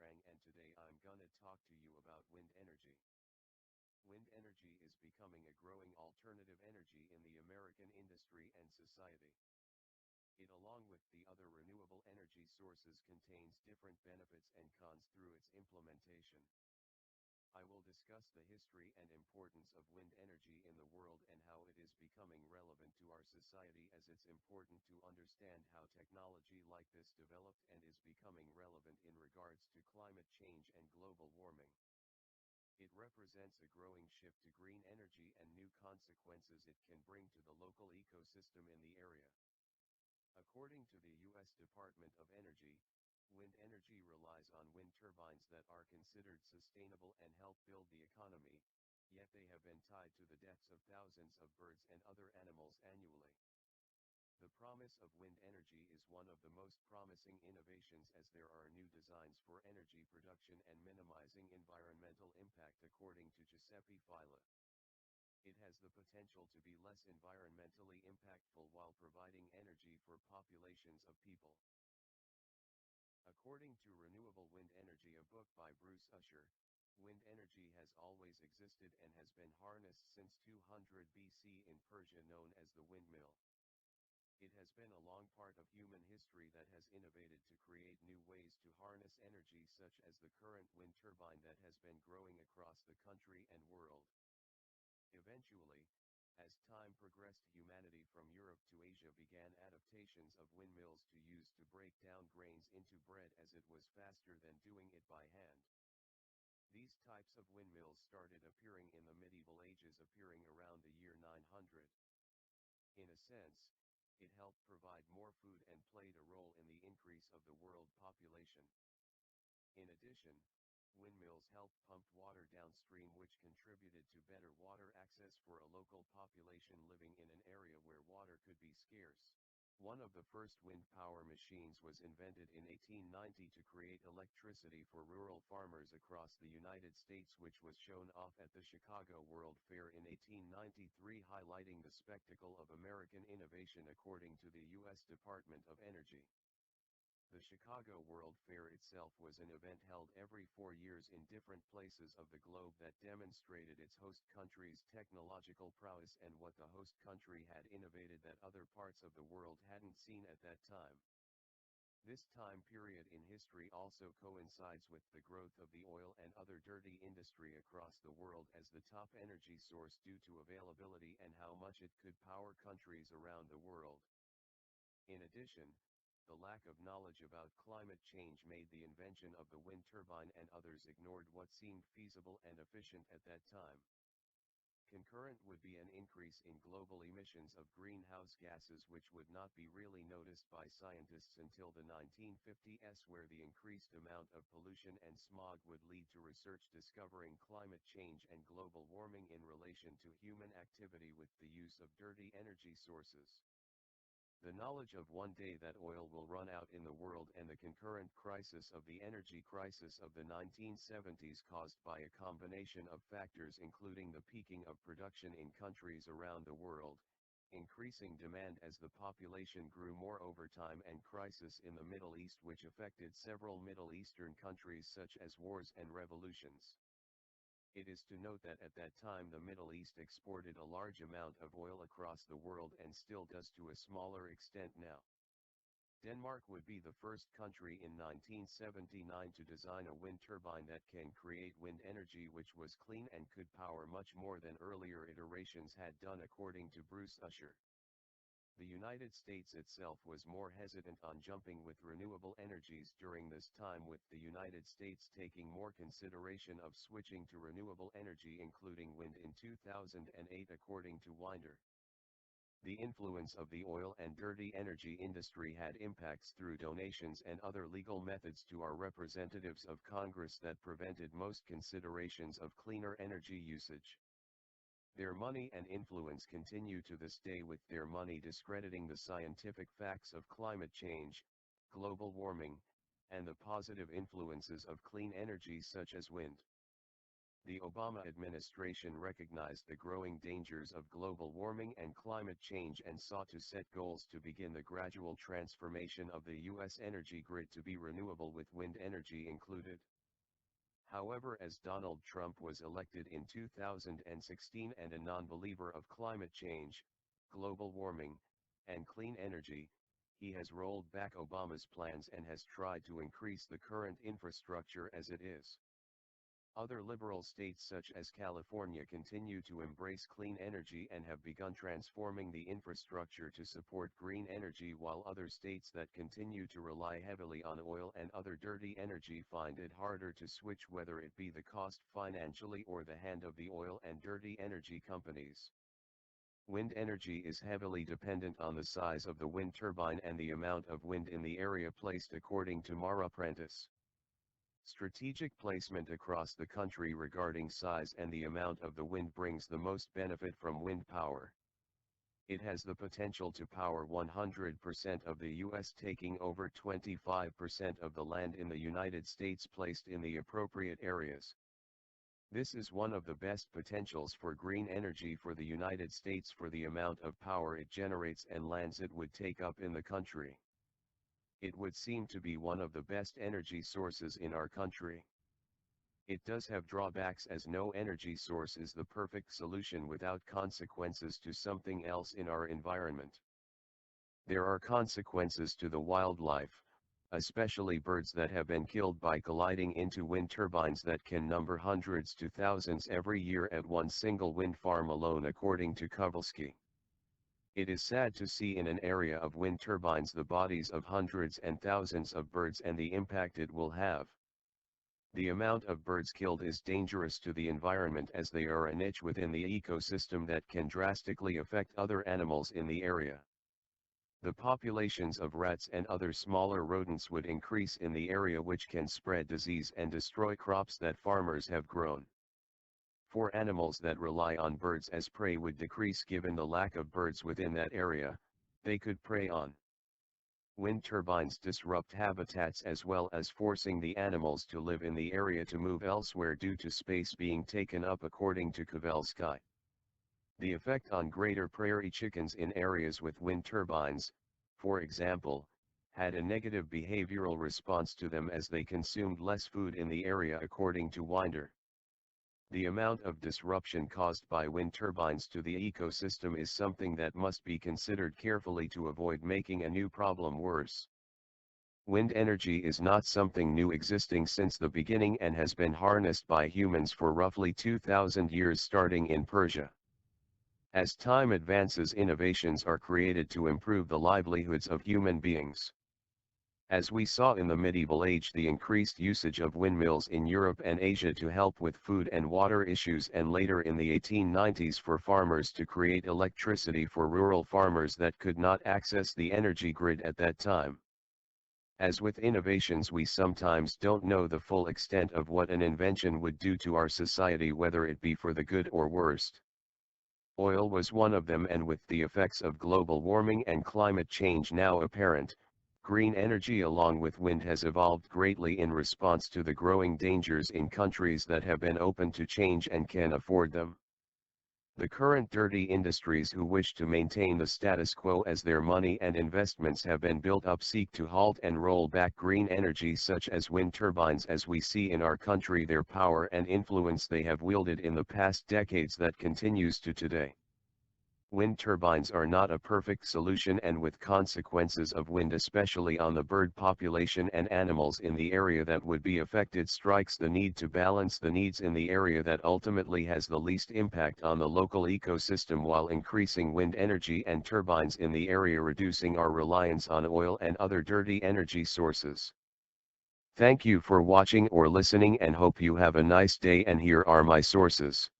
Trang and today I'm gonna talk to you about wind energy. Wind energy is becoming a growing alternative energy in the American industry and society. It along with the other renewable energy sources contains different benefits and cons through its implementation. I will discuss the history and importance of wind energy in the world and how it is becoming relevant to our society, as it's important to understand how technology like this developed and is becoming relevant in regards to climate change and global warming. It represents a growing shift to green energy and new consequences it can bring to the local ecosystem in the area. According to the U.S. Department of Energy, wind energy relies on wind turbines that are considered sustainable and help build the economy, yet they have been tied to the deaths of thousands of birds and other animals annually. The promise of wind energy is one of the most promising innovations, as there are new designs for energy production and minimizing environmental impact, according to Giuseppe Fila. It has the potential to be less environmentally impactful while providing energy for populations of people. According to Renewable Wind Energy, a book by Bruce Usher, wind energy has always existed and has been harnessed since 200 BC in Persia, known as the windmill. It has been a long part of human history that has innovated to create new ways to harness energy, such as the current wind turbine that has been growing across the country and world. Eventually, as time progressed, humanity from Europe to Asia began adaptations of windmills to use to break down grains into bread, as it was faster than doing it by hand. These types of windmills started appearing in the medieval ages, appearing around the year 900. In a sense, it helped provide more food and played a role in the increase of the world population. In addition, windmills helped pump water downstream, which contributed to better water access for a local population living in an area where water could be scarce. One of the first wind power machines was invented in 1890 to create electricity for rural farmers across the United States, which was shown off at the Chicago World Fair in 1893, highlighting the spectacle of American innovation, according to the U.S. Department of Energy. The Chicago World Fair itself was an event held every 4 years in different places of the globe that demonstrated its host country's technological prowess and what the host country had innovated that other parts of the world hadn't seen at that time. This time period in history also coincides with the growth of the oil and other dirty industry across the world as the top energy source due to availability and how much it could power countries around the world. In addition, the lack of knowledge about climate change made the invention of the wind turbine and others ignored what seemed feasible and efficient at that time. Concurrent would be an increase in global emissions of greenhouse gases, which would not be really noticed by scientists until the 1950s, where the increased amount of pollution and smog would lead to research discovering climate change and global warming in relation to human activity with the use of dirty energy sources. The knowledge of one day that oil will run out in the world and the concurrent crisis of the energy crisis of the 1970s, caused by a combination of factors including the peaking of production in countries around the world, increasing demand as the population grew more over time, and crisis in the Middle East which affected several Middle Eastern countries, such as wars and revolutions. It is to note that at that time the Middle East exported a large amount of oil across the world and still does to a smaller extent now. Denmark would be the first country in 1979 to design a wind turbine that can create wind energy which was clean and could power much more than earlier iterations had done, according to Bruce Usher. The United States itself was more hesitant on jumping with renewable energies during this time, with the United States taking more consideration of switching to renewable energy, including wind, in 2008, according to Winder. The influence of the oil and dirty energy industry had impacts through donations and other legal methods to our representatives of Congress that prevented most considerations of cleaner energy usage. Their money and influence continue to this day, with their money discrediting the scientific facts of climate change, global warming, and the positive influences of clean energy such as wind. The Obama administration recognized the growing dangers of global warming and climate change and sought to set goals to begin the gradual transformation of the U.S. energy grid to be renewable with wind energy included. However, as Donald Trump was elected in 2016 and a non-believer of climate change, global warming, and clean energy, he has rolled back Obama's plans and has tried to increase the current infrastructure as it is. Other liberal states such as California continue to embrace clean energy and have begun transforming the infrastructure to support green energy, while other states that continue to rely heavily on oil and other dirty energy find it harder to switch, whether it be the cost financially or the hand of the oil and dirty energy companies. Wind energy is heavily dependent on the size of the wind turbine and the amount of wind in the area placed, according to Mara Prentice. Strategic placement across the country regarding size and the amount of the wind brings the most benefit from wind power. It has the potential to power 100% of the U.S., taking over 25% of the land in the United States placed in the appropriate areas. This is one of the best potentials for green energy for the United States for the amount of power it generates and lands it would take up in the country. It would seem to be one of the best energy sources in our country. It does have drawbacks, as no energy source is the perfect solution without consequences to something else in our environment. There are consequences to the wildlife, especially birds that have been killed by colliding into wind turbines that can number hundreds to thousands every year at one single wind farm alone, according to Kowalski. It is sad to see in an area of wind turbines the bodies of hundreds and thousands of birds and the impact it will have. The amount of birds killed is dangerous to the environment, as they are a niche within the ecosystem that can drastically affect other animals in the area. The populations of rats and other smaller rodents would increase in the area, which can spread disease and destroy crops that farmers have grown. For animals that rely on birds as prey would decrease given the lack of birds within that area they could prey on. Wind turbines disrupt habitats as well as forcing the animals to live in the area to move elsewhere due to space being taken up, according to Kowalski. The effect on greater prairie chickens in areas with wind turbines, for example, had a negative behavioral response to them as they consumed less food in the area, according to Winder. The amount of disruption caused by wind turbines to the ecosystem is something that must be considered carefully to avoid making a new problem worse. Wind energy is not something new, existing since the beginning, and has been harnessed by humans for roughly 2,000 years, starting in Persia. As time advances, innovations are created to improve the livelihoods of human beings. As we saw in the medieval age, the increased usage of windmills in Europe and Asia to help with food and water issues, and later in the 1890s for farmers to create electricity for rural farmers that could not access the energy grid at that time. As with innovations, we sometimes don't know the full extent of what an invention would do to our society, whether it be for the good or worst. Oil was one of them, and with the effects of global warming and climate change now apparent, green energy along with wind has evolved greatly in response to the growing dangers in countries that have been open to change and can afford them. The current dirty industries who wish to maintain the status quo as their money and investments have been built up seek to halt and roll back green energy such as wind turbines, as we see in our country their power and influence they have wielded in the past decades that continues to today. Wind turbines are not a perfect solution, and with consequences of wind especially on the bird population and animals in the area that would be affected, strikes the need to balance the needs in the area that ultimately has the least impact on the local ecosystem, while increasing wind energy and turbines in the area, reducing our reliance on oil and other dirty energy sources. Thank you for watching or listening, and hope you have a nice day, and here are my sources.